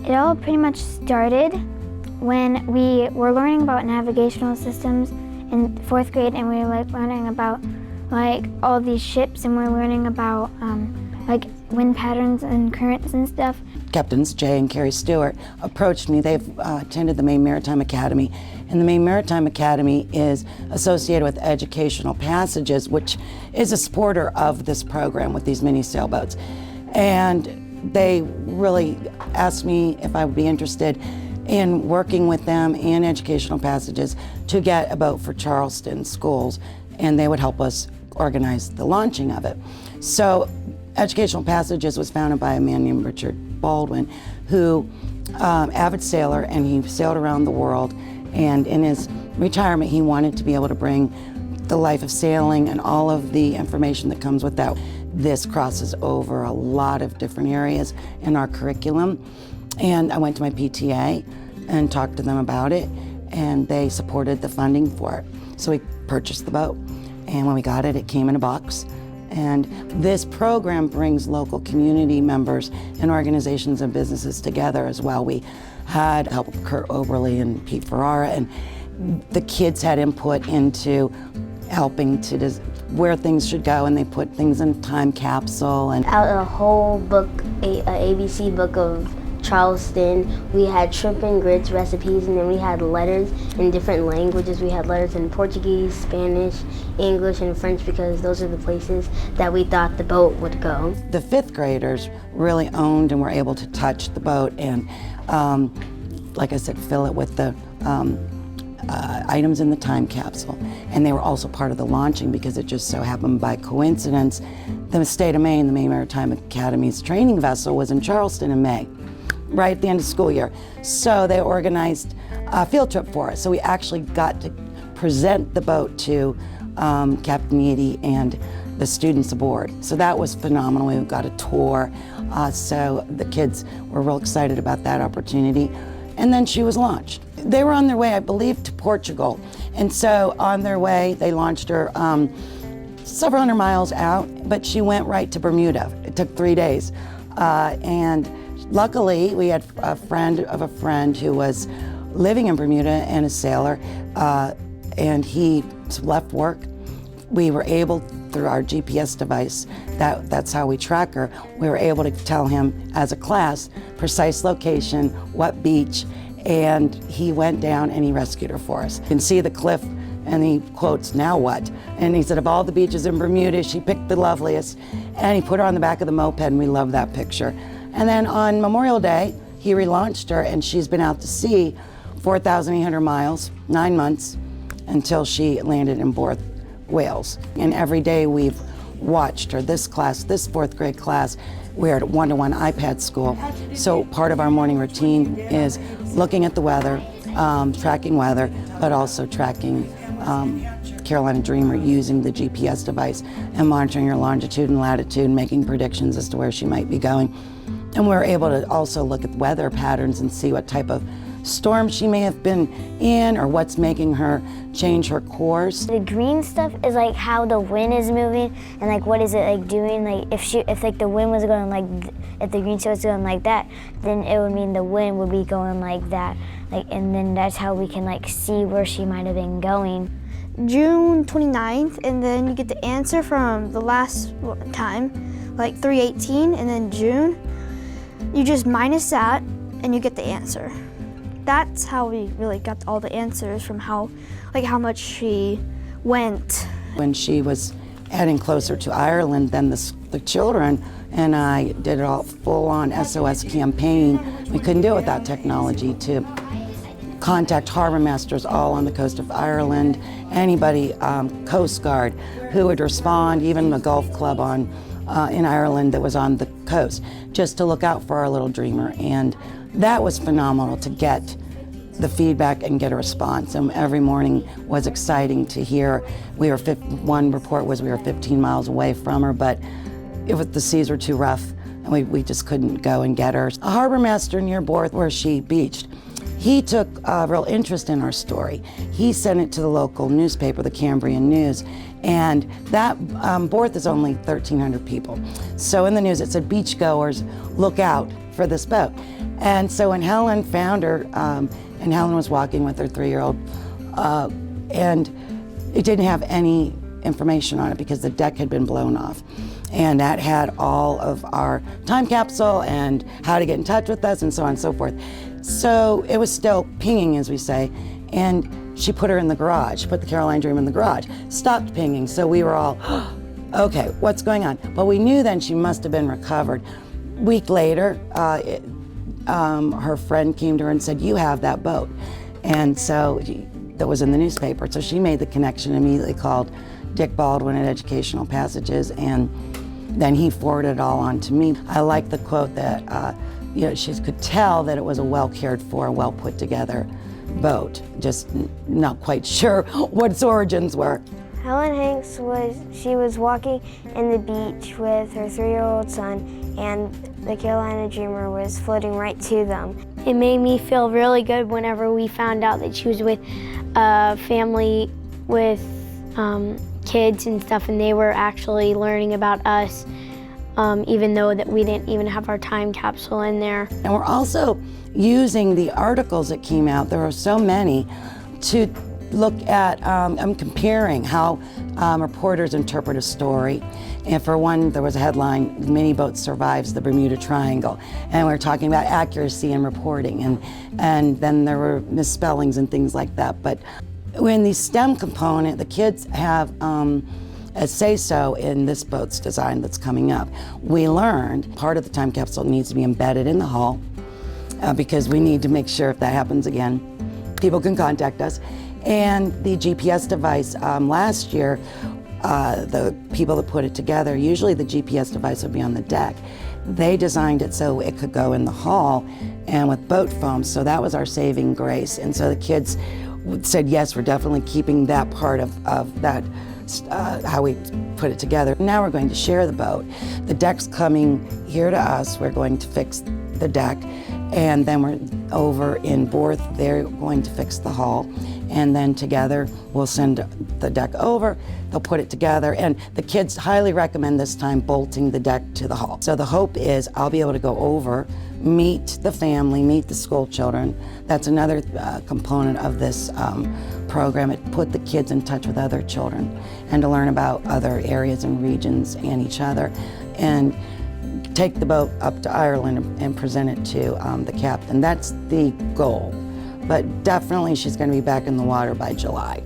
It all pretty much started when we were learning about navigational systems in 4th grade, and we were like learning about like all these ships, and we're learning about like wind patterns and currents and stuff. Captains Jay and Carrie Stewart approached me. They've attended the Maine Maritime Academy, and the Maine Maritime Academy is associated with Educational Passages, which is a supporter of this program with these mini sailboats. And they really asked me if I would be interested in working with them in Educational Passages to get a boat for Charleston schools, and they would help us organize the launching of it. So Educational Passages was founded by a man named Richard Baldwin, who avid sailor, and he sailed around the world, and in his retirement he wanted to be able to bring the life of sailing and all of the information that comes with that. This crosses over a lot of different areas in our curriculum, and I went to my PTA and talked to them about it, and they supported the funding for it. So we purchased the boat, and when we got it, it came in a box. And this program brings local community members and organizations and businesses together as well. We had help with Kurt Oberly and Pete Ferrara, and the kids had input into helping to where things should go, and they put things in a time capsule. And out a whole book, a ABC book of Charleston. We had shrimp and grits recipes, and then we had letters in different languages. We had letters in Portuguese, Spanish, English, and French, because those are the places that we thought the boat would go. The 5th graders really owned and were able to touch the boat and, like I said, fill it with the items in the time capsule. And they were also part of the launching, because it just so happened by coincidence the state of Maine, the Maine Maritime Academy's training vessel, was in Charleston in May, right at the end of school year. So they organized a field trip for us. So we actually got to present the boat to Captain Eady and the students aboard. So that was phenomenal. We got a tour. So the kids were real excited about that opportunity. And then she was launched. They were on their way, I believe, to Portugal. And so on their way, they launched her several hundred miles out, but she went right to Bermuda. It took 3 days. And luckily, we had a friend of a friend who was living in Bermuda and a sailor, and he left work. We were able, through our GPS device, that's how we track her, we were able to tell him as a class, precise location, what beach, and he went down and he rescued her for us. You can see the cliff, and he quotes, "Now what?" And he said, of all the beaches in Bermuda, she picked the loveliest, and he put her on the back of the moped, and we love that picture. And then on Memorial Day, he relaunched her, and she's been out to sea 4,800 miles, 9 months, until she landed in Borth Wales. And every day we've watched her. This class, this 4th grade class, we're at one-to-one iPad school. So part of our morning routine is looking at the weather, tracking weather, but also tracking Carolina Dreamer using the GPS device and monitoring her longitude and latitude, making predictions as to where she might be going. And we're able to also look at weather patterns and see what type of storm she may have been in, or what's making her change her course. The green stuff is like how the wind is moving, and like what is it like doing. Like if like the wind was going like, if the green stuff was going like that, then it would mean the wind would be going like that. Like, and then that's how we can like see where she might have been going. June 29th, and then you get the answer from the last time, like 3:18, and then June. You just minus that, and you get the answer. That's how we really got all the answers from how much she went. When she was heading closer to Ireland, then the children and I did it all full-on SOS campaign. We couldn't do it without technology, to contact harbor masters all on the coast of Ireland, anybody, Coast Guard, who would respond, even the golf club in Ireland that was on the coast, just to look out for our little dreamer. And that was phenomenal to get the feedback and get a response. And every morning was exciting to hear. One report was we were 15 miles away from her, but the seas were too rough, and we just couldn't go and get her. A harbor master near Borth, where she beached, he took a real interest in our story. He sent it to the local newspaper, the Cambrian News, and that Borth is only 1,300 people. So in the news it said, "Beachgoers, look out for this boat." And so when Helen found her, and Helen was walking with her 3-year-old, and it didn't have any information on it because the deck had been blown off. And that had all of our time capsule and how to get in touch with us and so on and so forth. So it was still pinging, as we say, and she put her in the garage, put the Caroline Dream in the garage, stopped pinging, so we were all, okay, what's going on? But we knew then she must have been recovered. Week later, her friend came to her and said, you have that boat. And so that was in the newspaper. So she made the connection, immediately called Dick Baldwin at Educational Passages, and then he forwarded it all on to me. I like the quote that, she could tell that it was a well cared for, well put together boat, just not quite sure what its origins were. Helen Hanks was walking in the beach with her 3-year-old son, and the Carolina Dreamer was floating right to them. It made me feel really good whenever we found out that she was with a family with kids and stuff, and they were actually learning about us, even though that we didn't even have our time capsule in there. And we're also using the articles that came out, there are so many, to look at, I'm comparing how reporters interpret a story. And for one, there was a headline, "Mini Boat Survives the Bermuda Triangle." And we were talking about accuracy in reporting, and then there were misspellings and things like that. But in the STEM component, the kids have a say-so in this boat's design that's coming up. We learned part of the time capsule needs to be embedded in the hull because we need to make sure if that happens again, people can contact us. And the GPS device, last year, the people that put it together, usually the GPS device would be on the deck. They designed it so it could go in the hull and with boat foam, so that was our saving grace. And so the kids said, yes, we're definitely keeping that part of that, how we put it together. Now we're going to share the boat. The deck's coming here to us. We're going to fix the deck, and then we're over in Borth. They're going to fix the hull, and then together we'll send the deck over. They'll put it together, and the kids highly recommend this time bolting the deck to the hull. So the hope is I'll be able to go over, meet the family, meet the school children. That's another component of this program. It put the kids in touch with other children and to learn about other areas and regions and each other, and take the boat up to Ireland and present it to the captain. That's the goal. But definitely she's going to be back in the water by July.